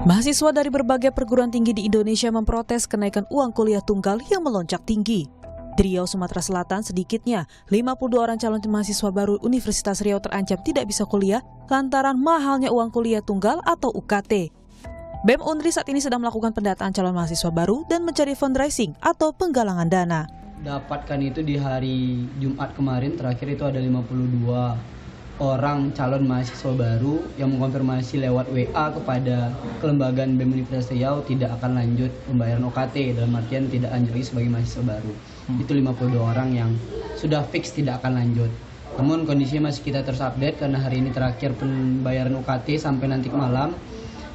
Mahasiswa dari berbagai perguruan tinggi di Indonesia memprotes kenaikan uang kuliah tunggal yang melonjak tinggi. Di Riau, Sumatera Selatan, sedikitnya 52 orang calon mahasiswa baru Universitas Riau terancam tidak bisa kuliah lantaran mahalnya uang kuliah tunggal atau UKT. BEM Unri saat ini sedang melakukan pendataan calon mahasiswa baru dan mencari fundraising atau penggalangan dana. Dapatkan itu di hari Jumat kemarin, terakhir itu ada 52 orang calon mahasiswa baru yang mengkonfirmasi lewat WA kepada kelembagaan BEM Universitas Riau tidak akan lanjut pembayaran UKT, dalam artian tidak lanjut lagi sebagai mahasiswa baru. Itu 52 orang yang sudah fix tidak akan lanjut. Namun kondisinya masih kita terus update karena hari ini terakhir pembayaran UKT sampai nanti malam.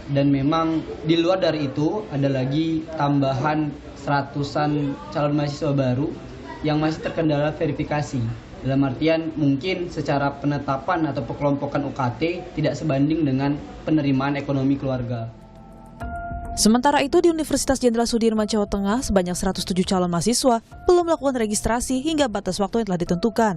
Dan memang di luar dari itu ada lagi tambahan seratusan calon mahasiswa baru yang masih terkendala verifikasi. Dalam artian mungkin secara penetapan atau pengelompokan UKT tidak sebanding dengan penerimaan ekonomi keluarga. Sementara itu di Universitas Jenderal Sudirman, Jawa Tengah, sebanyak 107 calon mahasiswa belum melakukan registrasi hingga batas waktu yang telah ditentukan.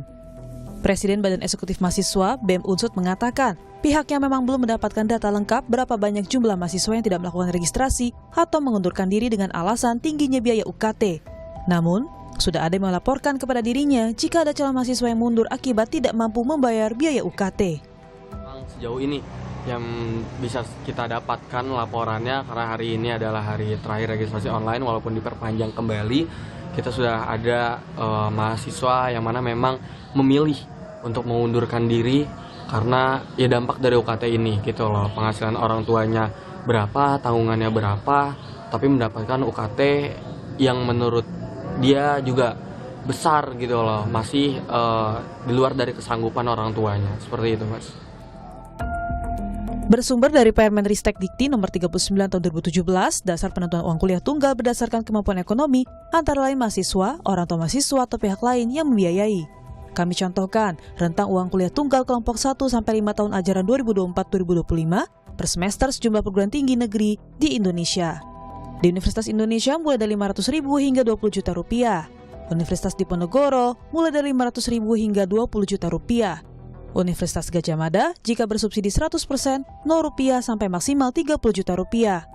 Presiden Badan Eksekutif Mahasiswa BEM Unsut mengatakan pihaknya memang belum mendapatkan data lengkap berapa banyak jumlah mahasiswa yang tidak melakukan registrasi atau mengundurkan diri dengan alasan tingginya biaya UKT. Namun, sudah ada yang melaporkan kepada dirinya jika ada calon mahasiswa yang mundur akibat tidak mampu membayar biaya UKT. Sejauh ini yang bisa kita dapatkan laporannya, karena hari ini adalah hari terakhir registrasi online walaupun diperpanjang kembali, kita sudah ada mahasiswa yang mana memang memilih untuk mengundurkan diri karena ya dampak dari UKT ini gitu loh. Penghasilan orang tuanya berapa, tanggungannya berapa, tapi mendapatkan UKT yang menurut dia juga besar gitu loh, masih di luar dari kesanggupan orang tuanya, seperti itu Mas. Bersumber dari Permenristek Dikti nomor 39 tahun 2017, dasar penentuan uang kuliah tunggal berdasarkan kemampuan ekonomi antara lain mahasiswa, orang tua mahasiswa atau pihak lain yang membiayai. Kami contohkan rentang uang kuliah tunggal kelompok 1 sampai 5 tahun ajaran 2024-2025 per semester sejumlah perguruan tinggi negeri di Indonesia. Di Universitas Indonesia mulai dari Rp500.000 hingga Rp20 juta. Universitas Diponegoro mulai dari Rp500.000 hingga Rp20 juta. Universitas Gadjah Mada jika bersubsidi 100% Rp0 sampai maksimal Rp30 juta.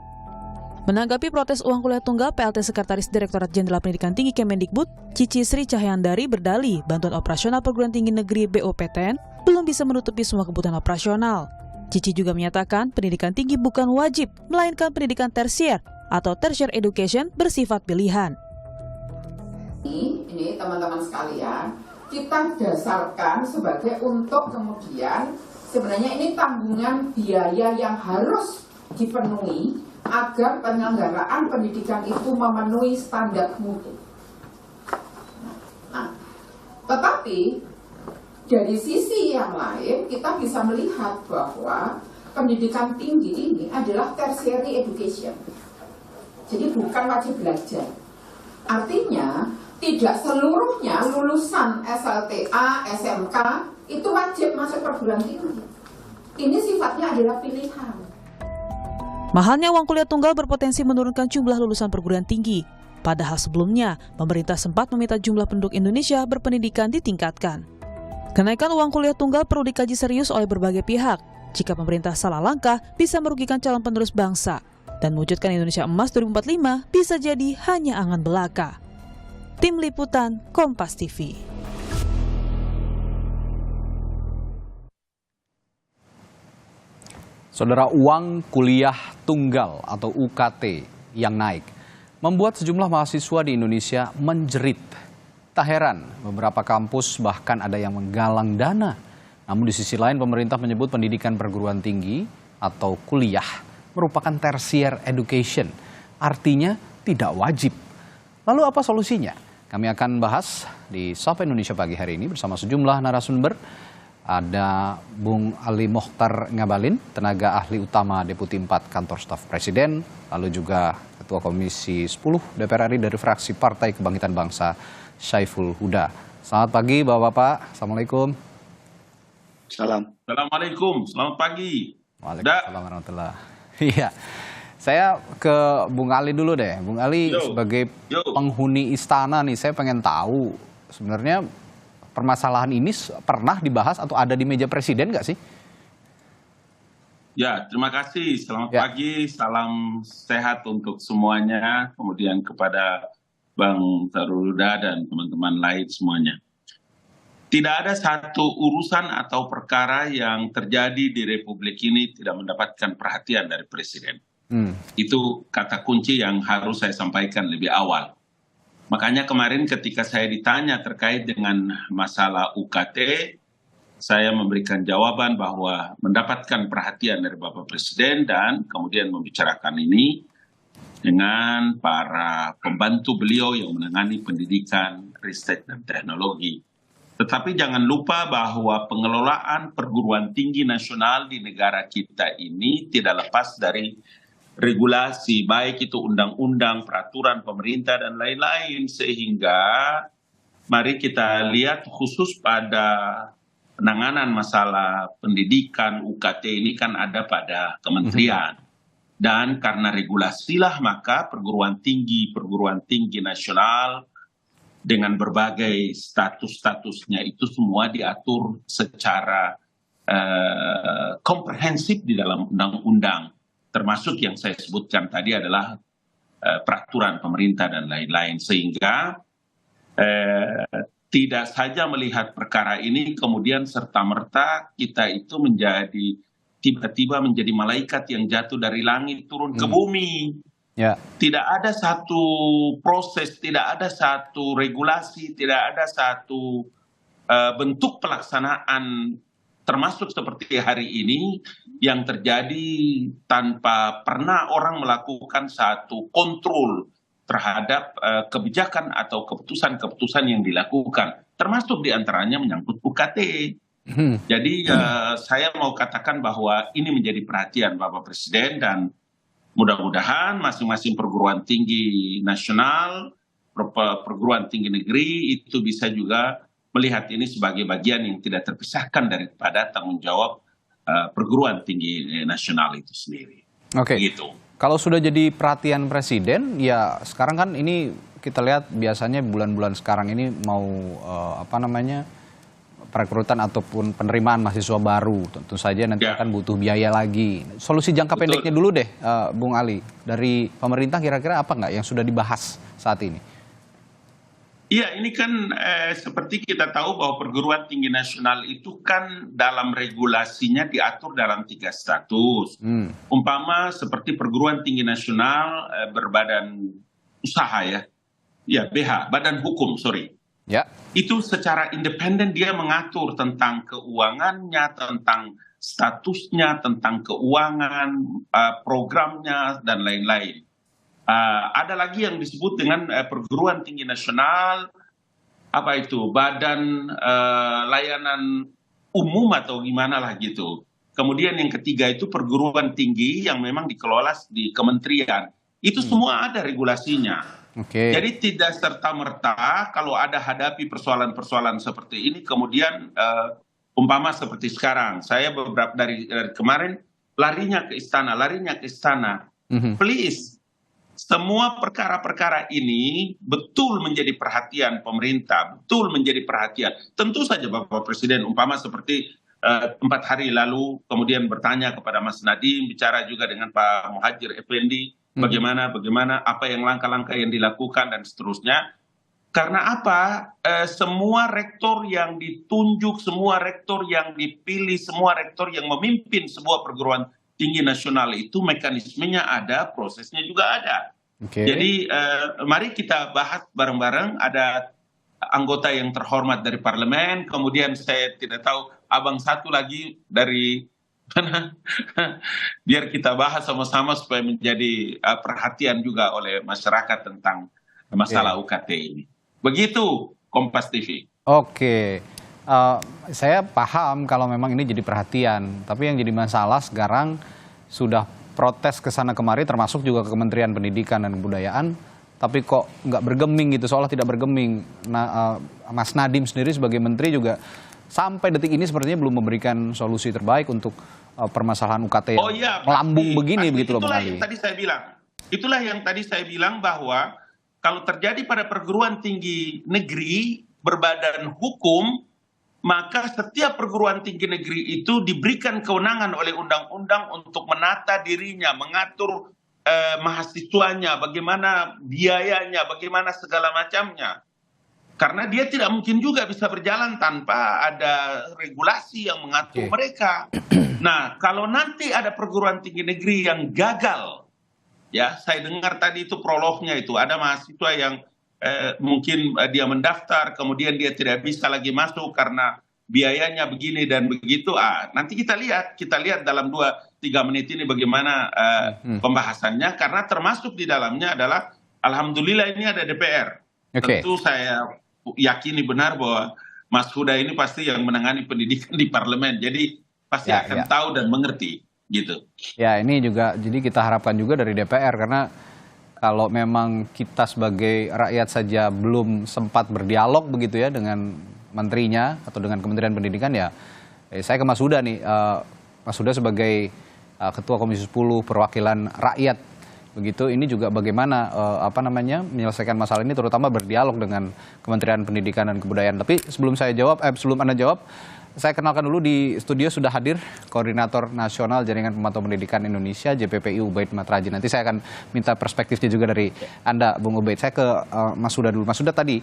Menanggapi protes uang kuliah tunggal, PLT Sekretaris Direktorat Jenderal Pendidikan Tinggi Kemendikbud, Cici Sri Cahyandari berdalih bantuan operasional perguruan tinggi negeri BOPTN belum bisa menutupi semua kebutuhan operasional. Cici juga menyatakan pendidikan tinggi bukan wajib, melainkan pendidikan tersier atau tertiary education bersifat pilihan. Ini teman-teman sekalian, kita dasarkan sebagai untuk kemudian sebenarnya ini tanggungan biaya yang harus dipenuhi agar penyelenggaraan pendidikan itu memenuhi standar mutu. Nah, tetapi dari sisi yang lain kita bisa melihat bahwa pendidikan tinggi ini adalah tertiary education. Jadi bukan wajib belajar. Artinya tidak seluruhnya lulusan SLTA, SMK itu wajib masuk perguruan tinggi. Ini sifatnya adalah pilihan. Mahalnya uang kuliah tunggal berpotensi menurunkan jumlah lulusan perguruan tinggi. Padahal sebelumnya, pemerintah sempat meminta jumlah penduduk Indonesia berpendidikan ditingkatkan. Kenaikan uang kuliah tunggal perlu dikaji serius oleh berbagai pihak. Jika pemerintah salah langkah, bisa merugikan calon penerus bangsa. Dan mewujudkan Indonesia Emas 2045 bisa jadi hanya angan belaka. Tim Liputan Kompas TV. Saudara, uang kuliah tunggal atau UKT yang naik membuat sejumlah mahasiswa di Indonesia menjerit. Tak heran, beberapa kampus bahkan ada yang menggalang dana. Namun di sisi lain pemerintah menyebut pendidikan perguruan tinggi atau kuliah merupakan tertiary education, artinya tidak wajib. Lalu apa solusinya? Kami akan bahas di Sapa Indonesia pagi hari ini bersama sejumlah narasumber. Ada Bung Ali Mokhtar Ngabalin, tenaga ahli utama Deputi 4 Kantor Staf Presiden, lalu juga Ketua Komisi 10 DPR RI dari fraksi Partai Kebangkitan Bangsa, Syaiful Huda. Selamat pagi Bapak-Bapak, Assalamualaikum. Assalamualaikum, selamat pagi. Waalaikumsalam warahmatullahi. Iya, saya ke Bung Ali dulu deh. Bung Ali sebagai penghuni istana nih, saya pengen tahu sebenarnya permasalahan ini pernah dibahas atau ada di meja presiden nggak sih? Ya, terima kasih. Selamat Ya. pagi, salam sehat untuk semuanya. Kemudian kepada Bang Taruda dan teman-teman lain semuanya. Tidak ada satu urusan atau perkara yang terjadi di Republik ini tidak mendapatkan perhatian dari Presiden. Itu kata kunci yang harus saya sampaikan lebih awal. Makanya kemarin ketika saya ditanya terkait dengan masalah UKT, saya memberikan jawaban bahwa mendapatkan perhatian dari Bapak Presiden dan kemudian membicarakan ini dengan para pembantu beliau yang menangani pendidikan, riset, dan teknologi. Tetapi jangan lupa bahwa pengelolaan perguruan tinggi nasional di negara kita ini tidak lepas dari regulasi, baik itu undang-undang, peraturan pemerintah, dan lain-lain. Sehingga mari kita lihat khusus pada penanganan masalah pendidikan UKT ini kan ada pada kementerian. Dan karena regulasilah maka perguruan tinggi nasional dengan berbagai status-statusnya itu semua diatur secara komprehensif di dalam undang-undang. Termasuk yang saya sebutkan tadi adalah peraturan pemerintah dan lain-lain. Sehingga tidak saja melihat perkara ini kemudian serta-merta kita itu menjadi tiba-tiba menjadi malaikat yang jatuh dari langit turun ke bumi. Ya. Tidak ada satu proses, tidak ada satu regulasi, tidak ada satu bentuk pelaksanaan termasuk seperti hari ini yang terjadi tanpa pernah orang melakukan satu kontrol terhadap kebijakan atau keputusan-keputusan yang dilakukan, termasuk diantaranya menyangkut UKT. Jadi saya mau katakan bahwa ini menjadi perhatian Bapak Presiden dan mudah-mudahan masing-masing perguruan tinggi nasional, perguruan tinggi negeri itu bisa juga melihat ini sebagai bagian yang tidak terpisahkan daripada tanggung jawab perguruan tinggi nasional itu sendiri. Oke. Gitu. Kalau sudah jadi perhatian Presiden, ya sekarang kan ini kita lihat biasanya bulan-bulan sekarang ini mau perekrutan ataupun penerimaan mahasiswa baru, tentu saja nanti akan butuh biaya lagi. Solusi jangka pendeknya dulu deh, Bung Ali, dari pemerintah kira-kira apa nggak yang sudah dibahas saat ini? Iya, ini kan seperti kita tahu bahwa perguruan tinggi nasional itu kan dalam regulasinya diatur dalam 3 status. Umpama seperti perguruan tinggi nasional berbadan usaha ya BH, badan hukum, sorry. Ya. Itu secara independen dia mengatur tentang keuangannya, tentang statusnya, tentang keuangan, programnya, dan lain-lain. Ada lagi yang disebut dengan perguruan tinggi nasional, apa itu, badan layanan umum atau gimana lah gitu. Kemudian yang ketiga itu perguruan tinggi yang memang dikelola di kementerian. Itu semua ada regulasinya. Jadi tidak serta-merta kalau ada hadapi persoalan-persoalan seperti ini, kemudian umpama seperti sekarang, saya beberapa dari kemarin larinya ke istana. Please, semua perkara-perkara ini betul menjadi perhatian pemerintah, betul menjadi perhatian. Tentu saja Bapak Presiden, umpama seperti 4 hari lalu, kemudian bertanya kepada Mas Nadiem, bicara juga dengan Pak Muhadjir Effendi, bagaimana, apa yang langkah-langkah yang dilakukan dan seterusnya. Karena apa? Semua rektor yang ditunjuk, semua rektor yang dipilih, semua rektor yang memimpin sebuah perguruan tinggi nasional itu mekanismenya ada, prosesnya juga ada. Jadi mari kita bahas bareng-bareng. Ada anggota yang terhormat dari parlemen, kemudian saya tidak tahu abang satu lagi dari mana, biar kita bahas sama-sama supaya menjadi perhatian juga oleh masyarakat tentang masalah UKT ini. Begitu Kompas TV. Oke. Saya paham kalau memang ini jadi perhatian, tapi yang jadi masalah sekarang sudah protes ke sana kemari, termasuk juga ke Kementerian Pendidikan dan Kebudayaan, tapi kok nggak bergeming gitu, seolah tidak bergeming. Nah, Mas Nadiem sendiri sebagai menteri juga sampai detik ini sepertinya belum memberikan solusi terbaik untuk permasalahan UKT yang melambung begini, begitu loh, Bung Ali. Itulah yang tadi saya bilang bahwa kalau terjadi pada perguruan tinggi negeri berbadan hukum, maka setiap perguruan tinggi negeri itu diberikan kewenangan oleh undang-undang untuk menata dirinya, mengatur mahasiswanya, bagaimana biayanya, bagaimana segala macamnya. Karena dia tidak mungkin juga bisa berjalan tanpa ada regulasi yang mengatur mereka. Nah, kalau nanti ada perguruan tinggi negeri yang gagal, ya saya dengar tadi itu prolognya itu ada mahasiswa yang mungkin dia mendaftar, kemudian dia tidak bisa lagi masuk karena biayanya begini dan begitu. Nanti kita lihat dalam 2-3 menit ini bagaimana pembahasannya, karena termasuk di dalamnya adalah alhamdulillah ini ada DPR. Tentu saya yakini benar bahwa Mas Huda ini pasti yang menangani pendidikan di parlemen, jadi pasti akan tahu dan mengerti gitu. Ya, ini juga jadi kita harapkan juga dari DPR, karena kalau memang kita sebagai rakyat saja belum sempat berdialog begitu ya dengan menterinya atau dengan Kementerian Pendidikan, ya saya ke Mas Huda nih, Mas Huda sebagai Ketua Komisi 10 Perwakilan Rakyat begitu, ini juga bagaimana menyelesaikan masalah ini, terutama berdialog dengan Kementerian Pendidikan dan Kebudayaan. Tapi sebelum Anda jawab, saya kenalkan dulu di studio sudah hadir Koordinator Nasional Jaringan Pemantau Pendidikan Indonesia JPPI Ubaid Matraji. Nanti saya akan minta perspektifnya juga dari Anda, Bung Ubaid. Saya ke Mas Huda dulu. Mas Huda, tadi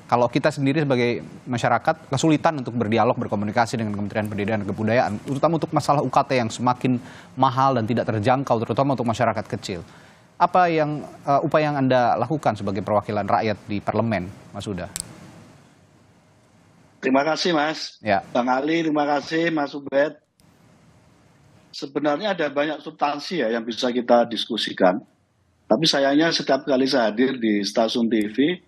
kalau kita sendiri sebagai masyarakat kesulitan untuk berdialog, berkomunikasi dengan Kementerian Pendidikan dan Kebudayaan, terutama untuk masalah UKT yang semakin mahal dan tidak terjangkau, terutama untuk masyarakat kecil. Apa yang upaya yang Anda lakukan sebagai perwakilan rakyat di parlemen, Mas Huda? Terima kasih Mas, Bang Ali, terima kasih Mas Ubed. Sebenarnya ada banyak substansi ya yang bisa kita diskusikan. Tapi sayangnya setiap kali saya hadir di stasiun TV,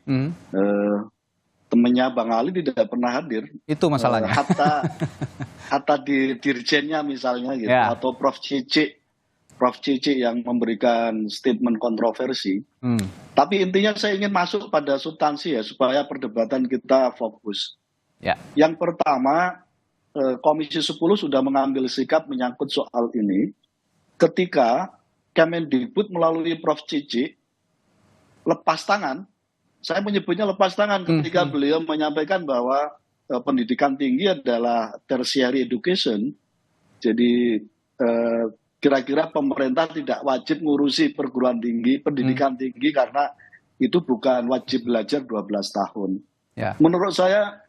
temannya Bang Ali tidak pernah hadir. Itu masalahnya. Hatta di dirjennya misalnya gitu, atau Prof. Cici yang memberikan statement kontroversi. Tapi intinya saya ingin masuk pada substansi ya, supaya perdebatan kita fokus. Yang pertama, Komisi 10 sudah mengambil sikap menyangkut soal ini ketika Kemendikbud melalui Prof. Cici lepas tangan. Saya menyebutnya lepas tangan ketika beliau menyampaikan bahwa pendidikan tinggi adalah tertiary education. Jadi kira-kira pemerintah tidak wajib ngurusi perguruan tinggi, pendidikan tinggi, karena itu bukan wajib belajar 12 tahun. Menurut saya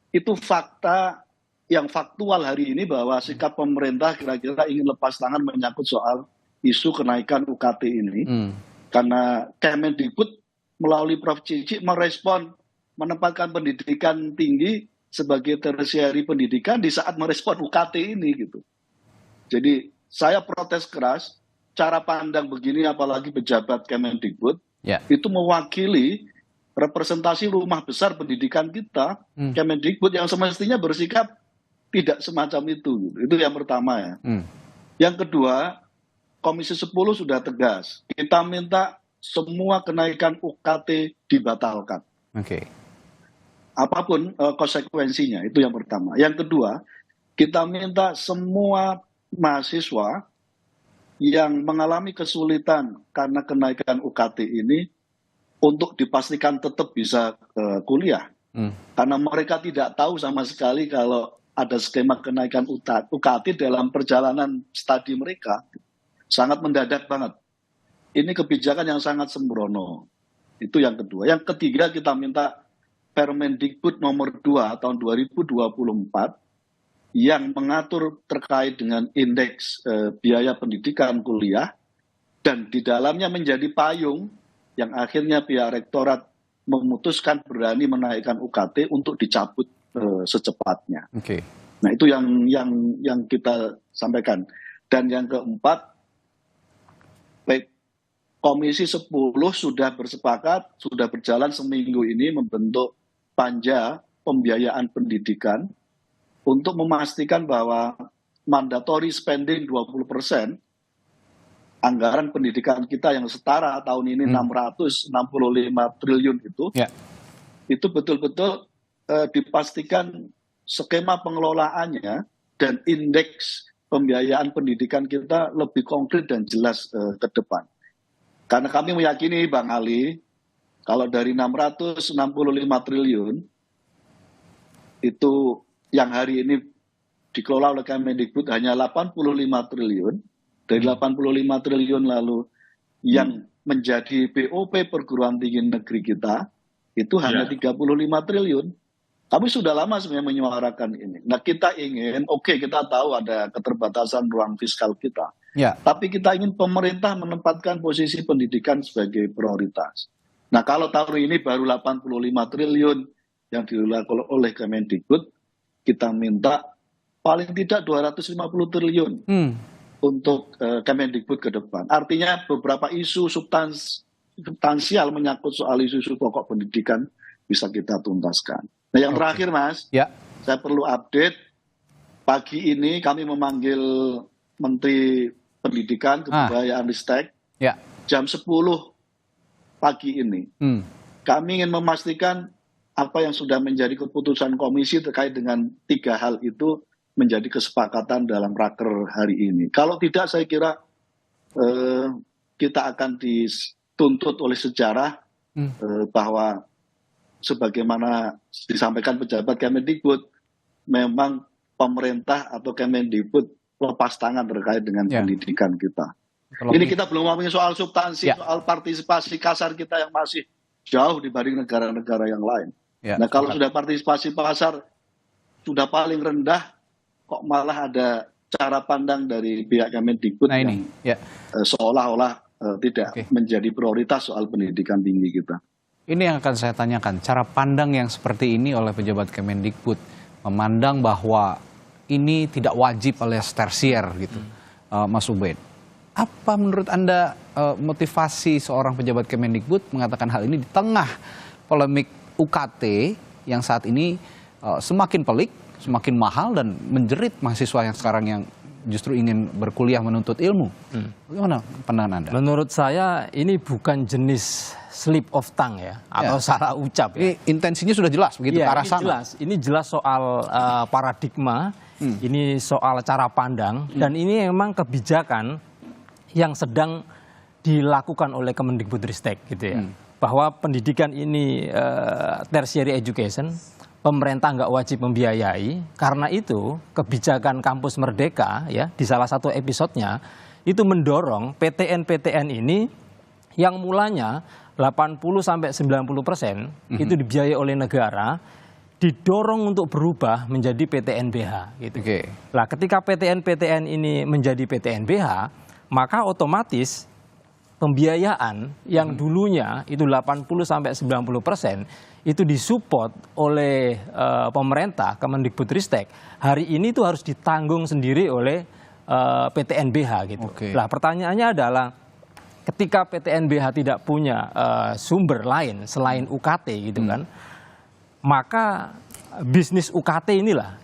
itu fakta yang faktual hari ini, bahwa sikap pemerintah kira-kira ingin lepas tangan menyangkut soal isu kenaikan UKT ini. Karena Kemendikbud melalui Prof. Cici merespon, menempatkan pendidikan tinggi sebagai tertiary pendidikan di saat merespon UKT ini gitu. Jadi saya protes keras cara pandang begini, apalagi pejabat Kemendikbud itu mewakili representasi rumah besar pendidikan kita, Kemendikbud, yang semestinya bersikap tidak semacam itu. Itu yang pertama ya. Yang kedua, Komisi 10 sudah tegas. Kita minta semua kenaikan UKT dibatalkan. Apapun konsekuensinya, itu yang pertama. Yang kedua, kita minta semua mahasiswa yang mengalami kesulitan karena kenaikan UKT ini untuk dipastikan tetap bisa kuliah. Karena mereka tidak tahu sama sekali kalau ada skema kenaikan UKT dalam perjalanan studi mereka. Sangat mendadak banget. Ini kebijakan yang sangat sembrono. Itu yang kedua. Yang ketiga, kita minta Permendikbud nomor 2 tahun 2024 yang mengatur terkait dengan indeks biaya pendidikan kuliah, dan di dalamnya menjadi payung yang akhirnya pihak rektorat memutuskan berani menaikkan UKT untuk dicabut secepatnya. Nah, itu yang kita sampaikan. Dan yang keempat, Komisi 10 sudah bersepakat, sudah berjalan seminggu ini membentuk panja pembiayaan pendidikan untuk memastikan bahwa mandatory spending 20% anggaran pendidikan kita yang setara tahun ini 665 triliun itu betul-betul dipastikan skema pengelolaannya dan indeks pembiayaan pendidikan kita lebih konkret dan jelas ke depan. Karena kami meyakini, Bang Ali, kalau dari 665 triliun, itu yang hari ini dikelola oleh Kemendikbud hanya 85 triliun. Dari 85 triliun lalu yang menjadi BOP perguruan tinggi negeri kita itu hanya 35 triliun. Kami sudah lama sebenarnya menyuarakan ini. Nah, kita ingin, kita tahu ada keterbatasan ruang fiskal kita. Tapi kita ingin pemerintah menempatkan posisi pendidikan sebagai prioritas. Nah, kalau tahun ini baru 85 triliun yang dilakukan oleh Kemendikbud, kita minta paling tidak 250 triliun untuk Kemendikbud ke depan. Artinya beberapa isu substansial menyangkut soal isu-isu pokok pendidikan bisa kita tuntaskan. Nah, yang terakhir, Mas, saya perlu update. Pagi ini kami memanggil Menteri Pendidikan, Kebudayaan, Ristek, jam 10 pagi ini. Kami ingin memastikan apa yang sudah menjadi keputusan komisi terkait dengan 3 hal itu menjadi kesepakatan dalam raker hari ini. Kalau tidak, saya kira kita akan dituntut oleh sejarah bahwa sebagaimana disampaikan pejabat Kemendikbud, memang pemerintah atau Kemendikbud lepas tangan terkait dengan pendidikan kita. Ini kita belum ngomongin soal substansi, soal partisipasi kasar kita yang masih jauh dibanding negara-negara yang lain. Nah, kalau sudah partisipasi pasar sudah paling rendah, kok malah ada cara pandang dari pihak Kemendikbud yang seolah-olah tidak menjadi prioritas soal pendidikan tinggi kita. Ini yang akan saya tanyakan, cara pandang yang seperti ini oleh pejabat Kemendikbud, memandang bahwa ini tidak wajib alias tersier gitu, Mas Ubaid. Apa menurut Anda motivasi seorang pejabat Kemendikbud mengatakan hal ini di tengah polemik UKT yang saat ini semakin pelik, semakin mahal dan menjerit mahasiswa yang sekarang yang justru ingin berkuliah menuntut ilmu? Bagaimana pandangan Anda? Menurut saya ini bukan jenis slip of tongue atau salah ucap. Ini intensinya sudah jelas begitu ke arah sana. Jelas. Ini jelas soal paradigma, ini soal cara pandang, dan ini memang kebijakan yang sedang dilakukan oleh Kemendikbudristek gitu ya. Bahwa pendidikan ini tertiary education, pemerintah nggak wajib membiayai. Karena itu kebijakan Kampus Merdeka di salah satu episodenya itu mendorong PTN-PTN ini yang mulanya 80-90% itu dibiayai oleh negara, didorong untuk berubah menjadi PTNBH gitu. Nah, ketika PTN-PTN ini menjadi PTNBH, maka otomatis pembiayaan yang dulunya itu 80-90% itu disupport oleh pemerintah, Kemendikbudristek. Hari ini itu harus ditanggung sendiri oleh PTNBH gitu. Nah, pertanyaannya adalah ketika PTNBH tidak punya sumber lain selain UKT gitu kan, maka bisnis UKT inilah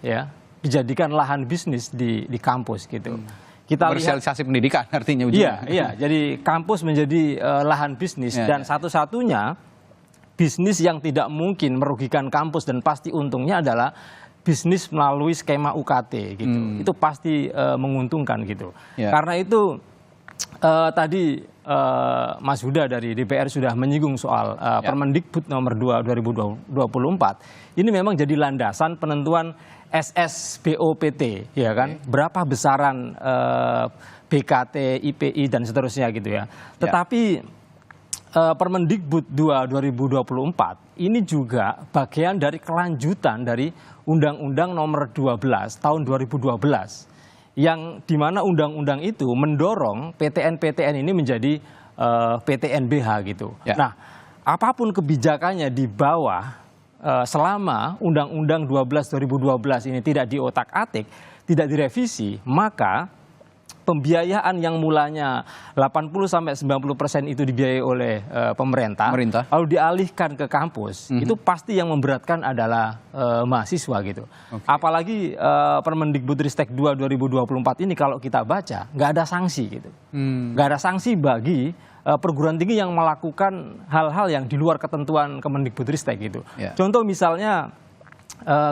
dijadikan lahan bisnis di kampus gitu. Kita komersialisasi pendidikan artinya ujungnya. Iya, jadi kampus menjadi lahan bisnis dan satu-satunya bisnis yang tidak mungkin merugikan kampus dan pasti untungnya adalah bisnis melalui skema UKT gitu. Itu pasti menguntungkan gitu. Karena itu tadi Mas Huda dari DPR sudah menyinggung soal Permendikbud nomor 2 2024. Ini memang jadi landasan penentuan SSBOPT, ya kan? Berapa besaran BKT, IPI dan seterusnya gitu ya. Tetapi Permendikbud 2 2024 ini juga bagian dari kelanjutan dari Undang-Undang nomor 12 tahun 2012. Yang dimana undang-undang itu mendorong PTN-PTN ini menjadi PTNBH gitu. Nah, apapun kebijakannya di bawah selama Undang-Undang 12 2012 ini tidak diotak-atik, tidak direvisi, maka pembiayaan yang mulanya 80-90% itu dibiayai oleh pemerintah, lalu dialihkan ke kampus, itu pasti yang memberatkan adalah mahasiswa gitu. Apalagi Permendikbudristek 2 2024 ini kalau kita baca nggak ada sanksi gitu, nggak ada sanksi bagi perguruan tinggi yang melakukan hal-hal yang di luar ketentuan Kemendikbudristek gitu. Contoh misalnya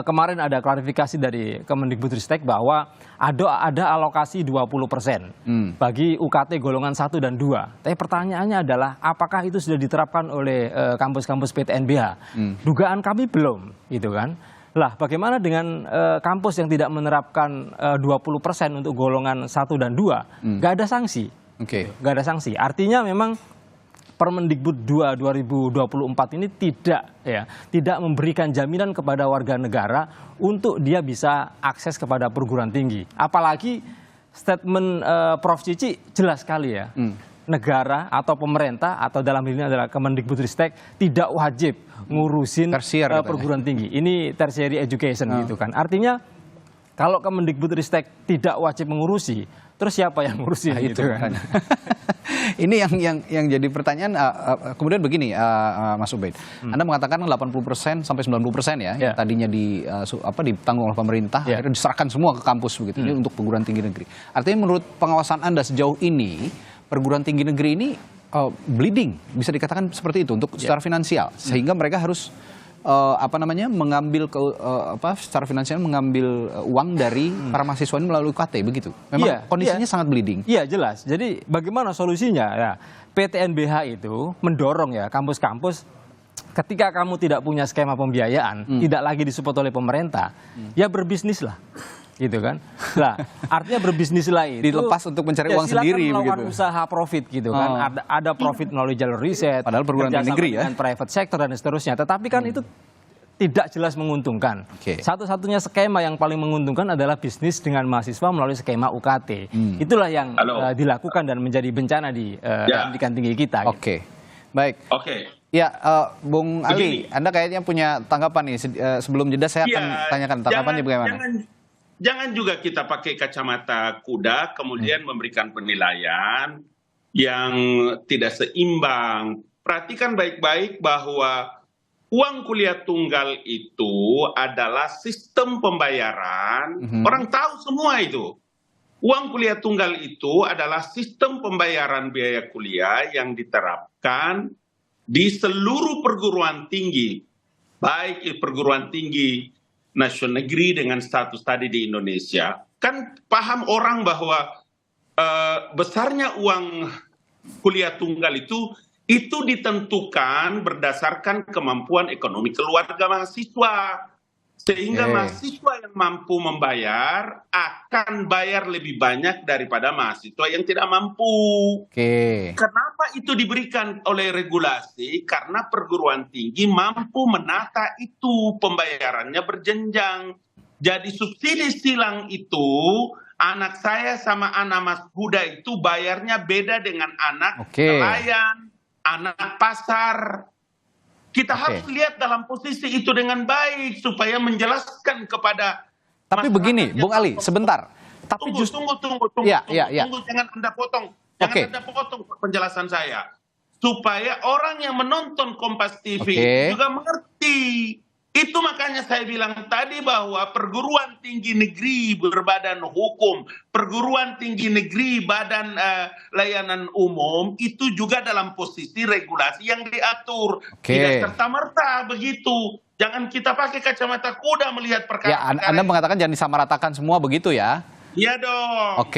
kemarin ada klarifikasi dari Kemendikbudristek bahwa ada alokasi 20% bagi UKT golongan 1 dan 2. Tapi pertanyaannya adalah apakah itu sudah diterapkan oleh kampus-kampus PTNBH? Dugaan kami belum, gitu kan. Lah, bagaimana dengan kampus yang tidak menerapkan 20% untuk golongan 1 dan 2? Nggak ada sanksi. Nggak ada sanksi. Artinya memang Permendikbud 2 2024 ini tidak memberikan jaminan kepada warga negara untuk dia bisa akses kepada perguruan tinggi. Apalagi statement Prof. Cici jelas sekali ya. Negara atau pemerintah atau dalam hal ini adalah Kemendikbudristek tidak wajib ngurusin perguruan tinggi. Ini tertiary education gitu kan. Artinya kalau Kemendikbudristek tidak wajib mengurusi, terus siapa yang ngurusin gitu kan? Ini yang jadi pertanyaan. Kemudian begini, Mas Ubaid, Anda mengatakan 80% sampai 90% ya, yang tadinya ditanggung oleh pemerintah, akhirnya diserahkan semua ke kampus begitu. Ini untuk perguruan tinggi negeri. Artinya menurut pengawasan Anda sejauh ini, perguruan tinggi negeri ini bleeding, bisa dikatakan seperti itu untuk secara finansial, sehingga mereka harus mengambil secara finansial mengambil uang dari para mahasiswa ini melalui UKT begitu. Memang kondisinya sangat bleeding. Iya, jelas. Jadi bagaimana solusinya? Ya, PTNBH itu mendorong ya kampus-kampus ketika kamu tidak punya skema pembiayaan, tidak lagi disupport oleh pemerintah, ya berbisnislah. Gitu kan. Nah, artinya berbisnislah itu dilepas untuk mencari uang sendiri melakukan usaha profit gitu kan. Ada profit melalui jalur riset, padahal perguruan tinggi negeri ya, dengan private sector dan seterusnya. Tetapi kan itu tidak jelas menguntungkan. Satu-satunya skema yang paling menguntungkan adalah bisnis dengan mahasiswa melalui skema UKT. Itulah yang dilakukan dan menjadi bencana di pendidikan tinggi kita. Baik. Ya, Bung Ali, Anda kayaknya punya tanggapan nih. Sebelum jeda saya akan tanyakan tanggapannya bagaimana. Jangan juga kita pakai kacamata kuda kemudian memberikan penilaian yang tidak seimbang. Perhatikan baik-baik bahwa uang kuliah tunggal itu adalah sistem pembayaran. Orang tahu semua itu. Uang kuliah tunggal itu adalah sistem pembayaran biaya kuliah yang diterapkan di seluruh perguruan tinggi, baik perguruan tinggi nasional negeri dengan status tadi di Indonesia. Kan paham orang bahwa besarnya uang kuliah tunggal itu ditentukan berdasarkan kemampuan ekonomi keluarga mahasiswa. Sehingga mahasiswa yang mampu membayar akan bayar lebih banyak daripada mahasiswa yang tidak mampu. Kenapa itu diberikan oleh regulasi? Karena perguruan tinggi mampu menata itu, pembayarannya berjenjang. Jadi subsidi silang itu, anak saya sama anak Mas Huda itu bayarnya beda dengan anak nelayan, anak pasar. Kita harus lihat dalam posisi itu dengan baik supaya menjelaskan kepada Tapi begini, Bung Ali, sebentar. Tapi tunggu, jangan Anda potong. Jangan Anda potong penjelasan saya. Supaya orang yang menonton Kompas TV juga mengerti. Itu makanya saya bilang tadi bahwa perguruan tinggi negeri berbadan hukum, perguruan tinggi negeri badan layanan umum itu juga dalam posisi regulasi yang diatur. Tidak serta-merta begitu. Jangan kita pakai kacamata kuda melihat perkara. Ya, Anda mengatakan jangan disamaratakan semua begitu ya? Iya dong.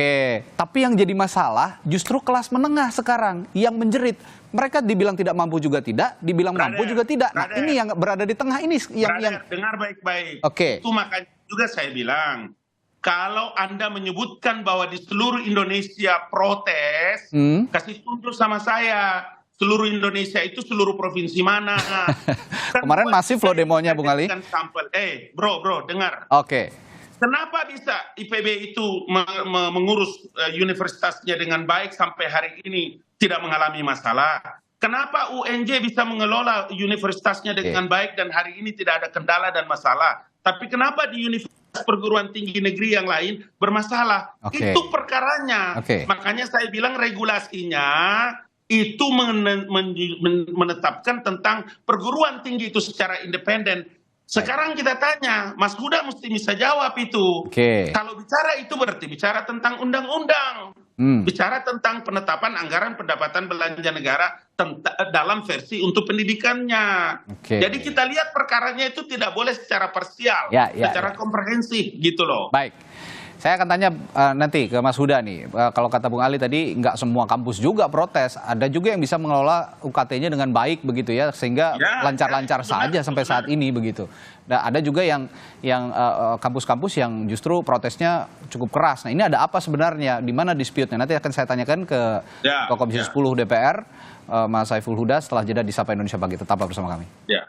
Tapi yang jadi masalah justru kelas menengah sekarang yang menjerit. Mereka dibilang tidak mampu juga tidak, dibilang mampu juga tidak. Nah, ini yang berada di tengah ini yang dengar baik-baik. Itu makanya juga saya bilang, kalau Anda menyebutkan bahwa di seluruh Indonesia protes, kasih tunjuk sama saya. Seluruh Indonesia itu seluruh provinsi mana? Kemarin masif loh demonya, Bung Ali. Bro, dengar. Kenapa bisa IPB itu mengurus universitasnya dengan baik sampai hari ini tidak mengalami masalah? Kenapa UNJ bisa mengelola universitasnya dengan baik dan hari ini tidak ada kendala dan masalah? Tapi kenapa di universitas perguruan tinggi negeri yang lain bermasalah? Itu perkaranya. Makanya saya bilang regulasinya itu menetapkan tentang perguruan tinggi itu secara independen. Sekarang kita tanya, Mas Huda mesti bisa jawab itu. Kalau bicara itu berarti bicara tentang undang-undang. Bicara tentang penetapan anggaran pendapatan belanja negara dalam versi untuk pendidikannya. Jadi kita lihat perkaranya itu tidak boleh secara parsial, secara komprehensif gitu loh. Baik. Saya akan tanya nanti ke Mas Huda nih. Kalau kata Bung Ali tadi, nggak semua kampus juga protes. Ada juga yang bisa mengelola UKT-nya dengan baik begitu ya, sehingga lancar-lancar saja sampai saat ini begitu. Nah, ada juga yang kampus-kampus yang justru protesnya cukup keras. Nah, ini ada apa sebenarnya? Di mana dispute-nya? Nanti akan saya tanyakan ke Ketua Komisi 10 DPR, Mas Saiful Huda, setelah jeda di Sapa Indonesia Pagi. Tetaplah bersama kami. Ya.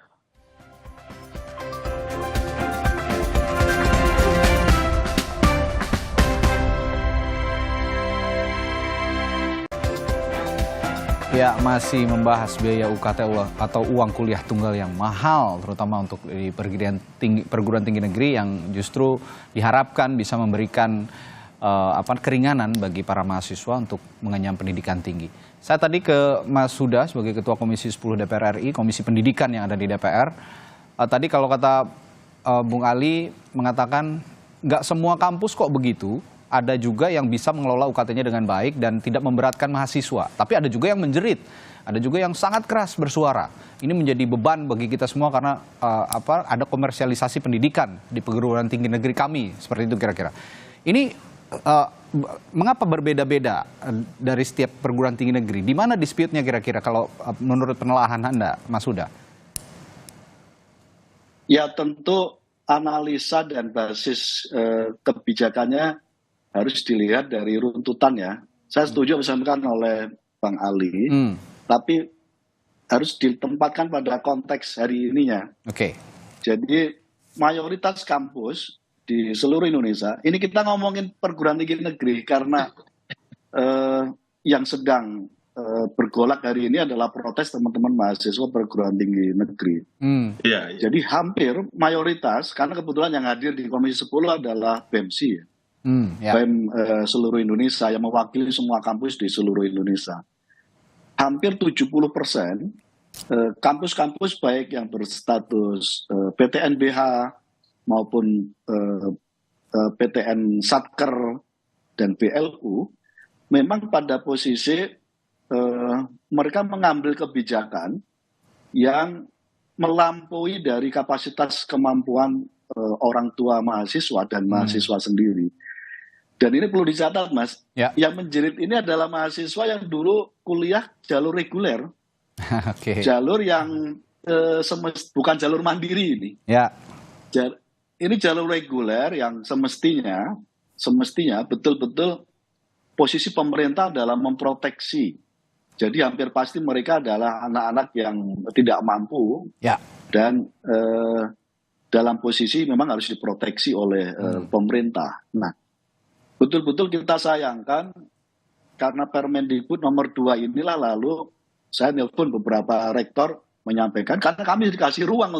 Ya, masih membahas biaya UKT atau uang kuliah tunggal yang mahal, terutama untuk di perguruan tinggi negeri yang justru diharapkan bisa memberikan keringanan bagi para mahasiswa untuk mengenyam pendidikan tinggi. Saya tadi ke Mas Huda sebagai Ketua Komisi 10 DPR RI, Komisi Pendidikan yang ada di DPR. Tadi kalau kata Bung Ali mengatakan nggak semua kampus kok begitu. Ada juga yang bisa mengelola UKT-nya dengan baik dan tidak memberatkan mahasiswa. Tapi ada juga yang menjerit, ada juga yang sangat keras bersuara. Ini menjadi beban bagi kita semua karena ada komersialisasi pendidikan di perguruan tinggi negeri kami, seperti itu kira-kira. Ini mengapa berbeda-beda dari setiap perguruan tinggi negeri? Di mana dispute-nya kira-kira kalau menurut penelaahan Anda, Mas Huda? Ya tentu analisa dan basis kebijakannya harus dilihat dari runtutan ya. Saya setuju disampaikan oleh Bang Ali, tapi harus ditempatkan pada konteks hari ininya. Oke. Jadi mayoritas kampus di seluruh Indonesia, ini kita ngomongin perguruan tinggi negeri karena yang sedang bergolak hari ini adalah protes teman-teman mahasiswa perguruan tinggi negeri. Jadi hampir mayoritas, karena kebetulan yang hadir di Komisi 10 adalah BEMSI, BEM seluruh Indonesia yang mewakili semua kampus di seluruh Indonesia. Hampir 70% kampus-kampus baik yang berstatus PTNBH maupun PTN Satker dan BLU memang pada posisi mereka mengambil kebijakan yang melampaui dari kapasitas kemampuan orang tua mahasiswa dan mahasiswa sendiri. Dan ini perlu dicatat, Mas, yang menjerit ini adalah mahasiswa yang dulu kuliah jalur reguler, jalur yang bukan jalur mandiri ini. Ini jalur reguler yang semestinya betul-betul posisi pemerintah dalam memproteksi. Jadi hampir pasti mereka adalah anak-anak yang tidak mampu dan dalam posisi memang harus diproteksi oleh pemerintah. Nah, betul-betul kita sayangkan karena Permendikbud nomor 2 inilah lalu saya nelpon beberapa rektor menyampaikan karena kami dikasih ruang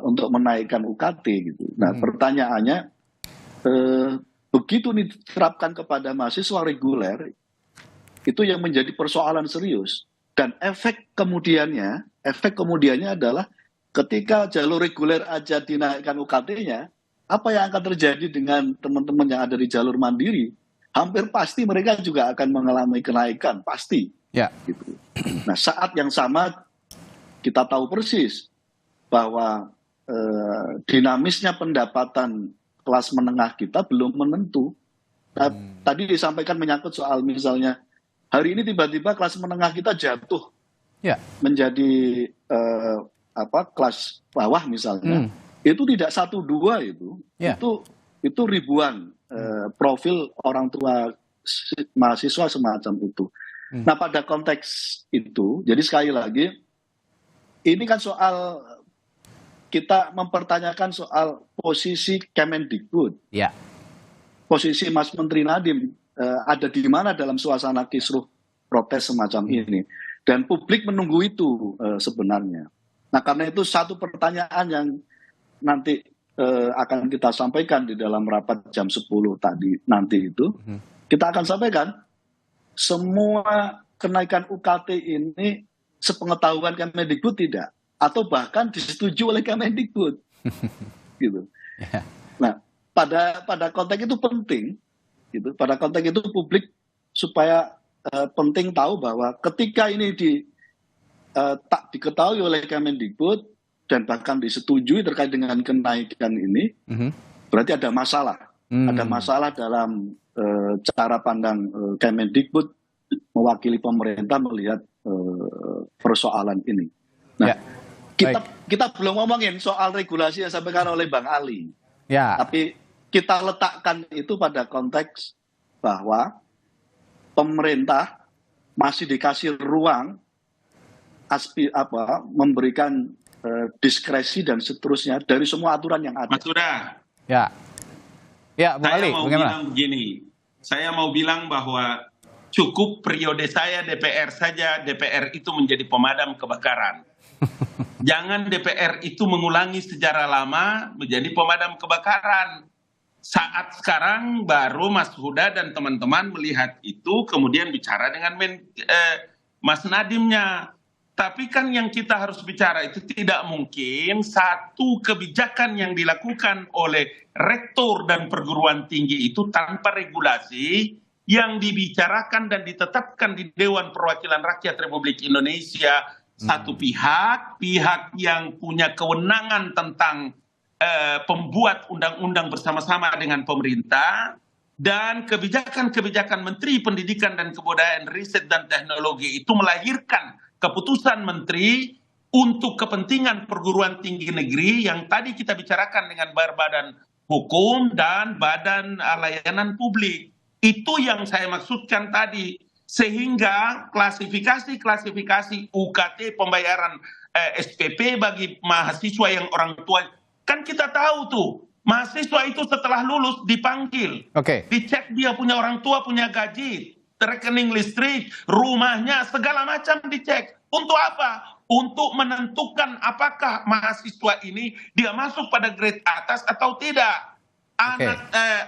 untuk menaikkan UKT gitu. Nah, pertanyaannya begitu diterapkan kepada mahasiswa reguler itu yang menjadi persoalan serius dan efek kemudiannya adalah ketika jalur reguler aja dinaikkan UKT-nya, apa yang akan terjadi dengan teman-teman yang ada di jalur mandiri? Hampir pasti mereka juga akan mengalami kenaikan, pasti. Gitu. Nah, saat yang sama kita tahu persis bahwa dinamisnya pendapatan kelas menengah kita belum menentu. Tadi disampaikan menyangkut soal misalnya hari ini tiba-tiba kelas menengah kita jatuh menjadi kelas bawah misalnya. Itu tidak 1-2 itu ribuan profil orang tua mahasiswa semacam itu. Nah, pada konteks itu, jadi sekali lagi ini kan soal kita mempertanyakan soal posisi Kemendikbud, posisi Mas Menteri Nadiem ada di mana dalam suasana kisruh protes semacam ini, dan publik menunggu itu sebenarnya. Nah, karena itu satu pertanyaan yang nanti akan kita sampaikan di dalam rapat jam 10 tadi nanti itu, kita akan sampaikan semua kenaikan UKT ini sepengetahuan Kemendikbud tidak, atau bahkan disetujui oleh Kemendikbud, gitu. Nah, pada konteks itu penting, gitu. Pada konteks itu publik supaya penting tahu bahwa ketika ini tak diketahui oleh Kemendikbud dan bahkan disetujui terkait dengan kenaikan ini, berarti ada masalah. Ada masalah dalam cara pandang Kemendikbud mewakili pemerintah melihat persoalan ini. Nah, kita belum ngomongin soal regulasi yang disampaikan oleh Bang Ali. Ya. Tapi kita letakkan itu pada konteks bahwa pemerintah masih dikasih ruang memberikan diskresi dan seterusnya dari semua aturan yang ada. Mas Huda. Ya. Ya, Bang Ali, bilang begini. Saya mau bilang bahwa cukup periode saya DPR saja, DPR itu menjadi pemadam kebakaran. Jangan DPR itu mengulangi sejarah lama menjadi pemadam kebakaran. Saat sekarang baru Mas Huda dan teman-teman melihat itu, kemudian bicara dengan Mas Nadimnya. Tapi kan yang kita harus bicara itu tidak mungkin satu kebijakan yang dilakukan oleh rektor dan perguruan tinggi itu tanpa regulasi yang dibicarakan dan ditetapkan di Dewan Perwakilan Rakyat Republik Indonesia. Satu pihak yang punya kewenangan tentang pembuat undang-undang bersama-sama dengan pemerintah, dan kebijakan-kebijakan Menteri Pendidikan dan Kebudayaan, Riset dan Teknologi itu melahirkan keputusan menteri untuk kepentingan perguruan tinggi negeri yang tadi kita bicarakan dengan badan hukum dan badan layanan publik. Itu yang saya maksudkan tadi. Sehingga klasifikasi UKT pembayaran SPP bagi mahasiswa yang orang tua, kan kita tahu tuh, mahasiswa itu setelah lulus dipanggil, dicek dia punya orang tua, punya gaji, rekening listrik, rumahnya, segala macam dicek. Untuk apa? Untuk menentukan apakah mahasiswa ini dia masuk pada grade atas atau tidak.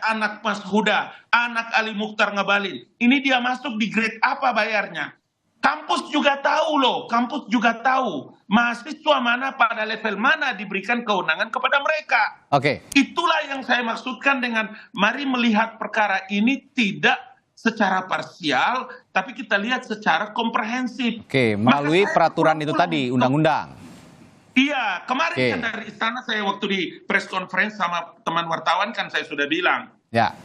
Anak Mas Huda, anak Ali Mukhtar Ngabalin, ini dia masuk di grade apa bayarnya. Kampus juga tahu loh, kampus juga tahu mahasiswa mana pada level mana diberikan kewenangan kepada mereka. Itulah yang saya maksudkan dengan mari melihat perkara ini tidak secara parsial, tapi kita lihat secara komprehensif. Melalui peraturan itu tadi, undang-undang. Iya, kemarin kan dari istana saya waktu di press conference sama teman wartawan kan saya sudah bilang.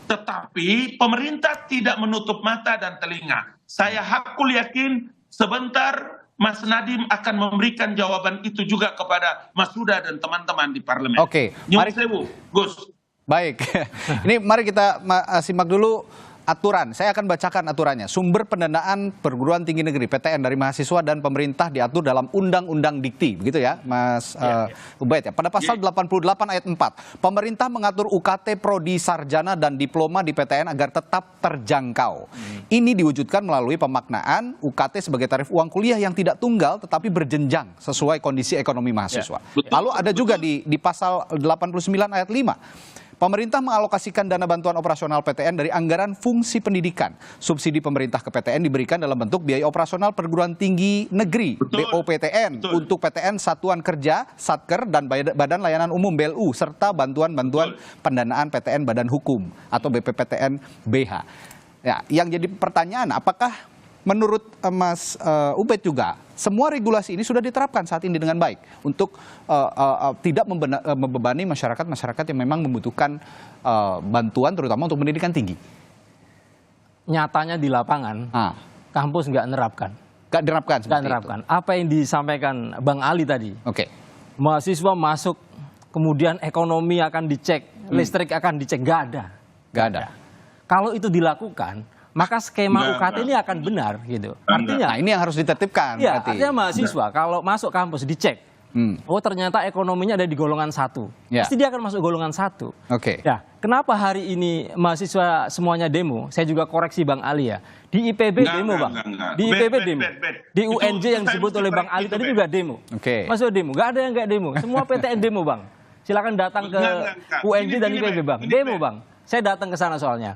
Tetapi pemerintah tidak menutup mata dan telinga. Saya hakul yakin sebentar Mas Nadiem akan memberikan jawaban itu juga kepada Mas Huda dan teman-teman di parlemen. Mari Gus. Baik, ini mari kita simak dulu aturan. Saya akan bacakan aturannya. Sumber pendanaan perguruan tinggi negeri (PTN) dari mahasiswa dan pemerintah diatur dalam Undang-Undang Dikti, begitu ya, Mas Ubaid ya. Pada pasal 88 ayat 4, pemerintah mengatur UKT prodi sarjana dan diploma di PTN agar tetap terjangkau. Ini diwujudkan melalui pemaknaan UKT sebagai tarif uang kuliah yang tidak tunggal tetapi berjenjang sesuai kondisi ekonomi mahasiswa. Lalu ada juga di pasal 89 ayat 5. Pemerintah mengalokasikan dana bantuan operasional PTN dari anggaran fungsi pendidikan. Subsidi pemerintah ke PTN diberikan dalam bentuk biaya operasional perguruan tinggi negeri (BOPTN) untuk PTN Satuan Kerja, Satker, dan Badan Layanan Umum (BLU) serta bantuan-bantuan pendanaan PTN Badan Hukum atau BPPTN BH. Ya, yang jadi pertanyaan, apakah menurut Mas Ubaid juga semua regulasi ini sudah diterapkan saat ini dengan baik untuk tidak membebani masyarakat yang memang membutuhkan bantuan terutama untuk pendidikan tinggi? Nyatanya di lapangan, kampus nggak nerapkan. Nggak nerapkan. Apa yang disampaikan Bang Ali tadi? Mahasiswa masuk, kemudian ekonomi akan dicek, listrik akan dicek, nggak ada. Kalau itu dilakukan, maka skema UKT ini akan benar gitu. Artinya ini yang harus ditertibkan. Iya, artinya mahasiswa kalau masuk kampus dicek, oh ternyata ekonominya ada di golongan 1. Pasti dia akan masuk golongan 1. Ya, kenapa hari ini mahasiswa semuanya demo? Saya juga koreksi Bang Ali ya. Di IPB demo, Bang. Di IPB demo. Di UNJ yang disebut oleh Bang Ali tadi juga demo. Masuk demo. Nggak ada yang nggak demo. Semua PTN demo, Bang. Silakan datang ke UNJ dan IPB, Bang. Demo, Bang. Saya datang ke sana soalnya.